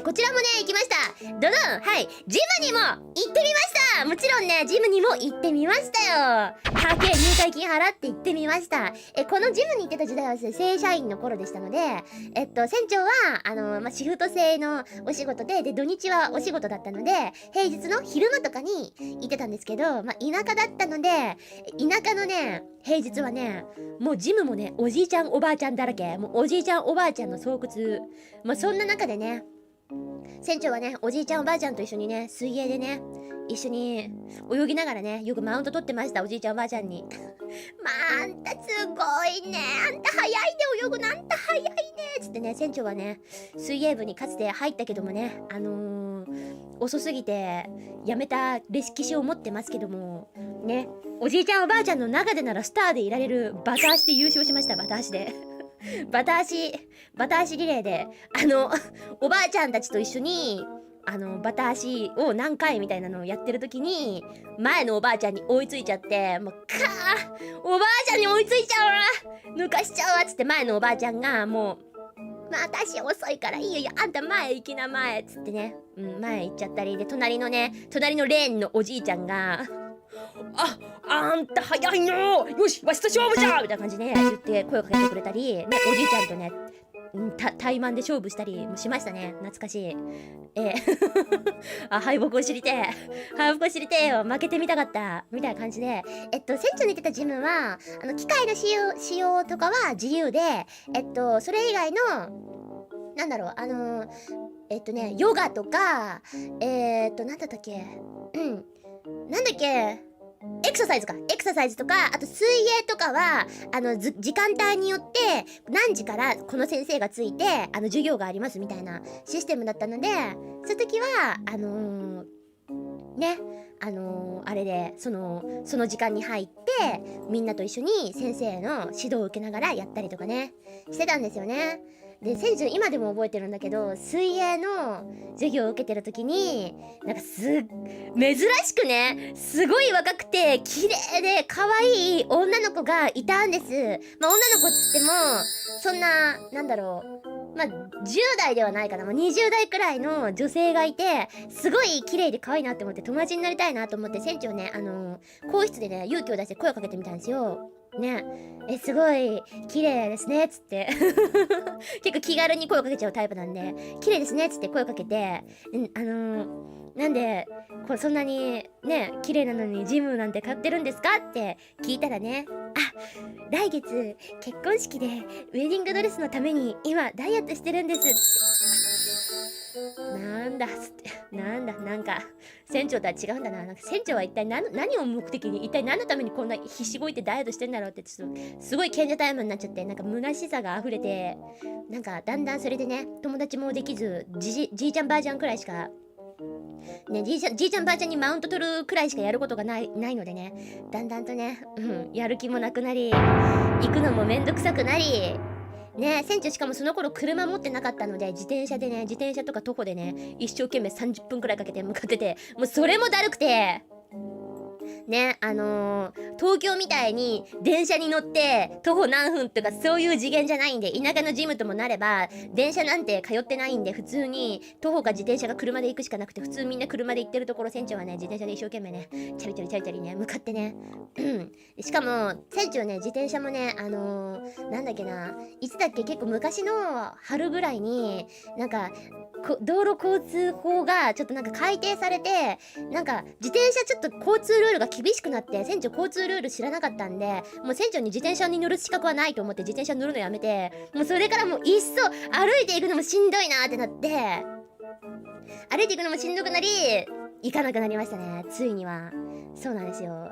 こちらもね、行きました。ドドン。はい。ジムにも行ってみました。もちろんね、ジムにも行ってみましたよ。高い入会金払って行ってみました。このジムに行ってた時代はですね、正社員の頃でしたので、船長は、シフト制のお仕事で、土日はお仕事だったので、平日の昼間とかに行ってたんですけど、田舎だったので、田舎のね、平日はね、もうジムもね、おじいちゃんおばあちゃんだらけ。もうおじいちゃんおばあちゃんの巣窟。そんな中でね、船長はね、おじいちゃんおばあちゃんと一緒にね、水泳でね、一緒に泳ぎながらね、よくマウント取ってました、おじいちゃんおばあちゃんに。あんたすごいね、あんた早いね、泳ぐのあんた早いね、つってね、船長はね、水泳部にかつて入ったけどもね、遅すぎてやめた歴史を持ってますけども、ね、おじいちゃんおばあちゃんの中でならスターでいられるバタ足で優勝しました、バタ足で。バタ足リレーで、おばあちゃんたちと一緒に、バタ足を何回みたいなのをやってる時に、前のおばあちゃんに追いついちゃって、もう、おばあちゃんに追いついちゃうわ抜かしちゃうわつって前のおばあちゃんが、もう、私遅いからいいよ、あんた前行きな前つってね、前行っちゃったりで、隣のレーンのおじいちゃんが、あんた早いのよしわしと勝負じゃみたいな感じで言って声をかけてくれたり、ね、おじいちゃんとね、対マンで勝負したりもしましたね。懐かしい。敗北を知りてえよ、負けてみたかったみたいな感じで、船長に言ってたジムは機械の使用とかは自由で、それ以外のなんだろう、ヨガとか、なんだったっけ、なんだっけ、エクササイズとか、あと水泳とかは、時間帯によって、何時からこの先生がついて、授業がありますみたいなシステムだったので、そういう時は、ね、あれで、その時間に入って、みんなと一緒に先生の指導を受けながらやったりとかね、してたんですよね。で、船長今でも覚えてるんだけど、水泳の授業を受けてる時に、なんか珍しくね、すごい若くて、綺麗で可愛い女の子がいたんです。女の子っつっても、そんな、なんだろう、10代ではないかな、20代くらいの女性がいて、すごい綺麗で可愛いなって思って友達になりたいなと思って、船長ね、更衣室でね、勇気を出して声をかけてみたんですよ。ね、すごい綺麗ですねっつって結構気軽に声をかけちゃうタイプなんで、綺麗ですねっつって声をかけて、なんでそんなにね綺麗なのにジムなんて買ってるんですかって聞いたらね、来月結婚式でウェディングドレスのために今ダイエットしてるんですって。なんだっつって、なんか船長とは違うんだな。なんか船長は一体何を目的に、一体何のためにこんな必死こいてダイエットしてんだろうって、ちょっとすごい賢者タイムになっちゃって、なんか虚しさが溢れて、なんかだんだんそれでね、友達もできず、じいちゃんばあちゃんくらいしかね、じいちゃんばあちゃんにマウント取るくらいしかやることがないのでね、だんだんとね、やる気もなくなり、行くのもめんどくさくなり、ね、船長しかもその頃車持ってなかったので、自転車とか徒歩でね、一生懸命30分くらいかけて向かってて、もうそれもだるくて、ね、東京みたいに電車に乗って徒歩何分とかそういう次元じゃないんで、田舎のジムともなれば電車なんて通ってないんで、普通に徒歩か自転車か車で行くしかなくて、普通みんな車で行ってるところ、船長はね自転車で一生懸命ねチャリチャリね向かってね、しかも船長ね自転車もねなんだっけな、いつだっけ、結構昔の春ぐらいになんか道路交通法がちょっとなんか改定されて、なんか自転車ちょっと交通ルールが厳しくなって、船長交通ルール知らなかったんで、もう船長に自転車に乗る資格はないと思って自転車乗るのやめて、もうそれからもういっそ歩いていくのもしんどいなってなって、歩いていくのもしんどくなり行かなくなりましたね、ついには。そうなんですよ。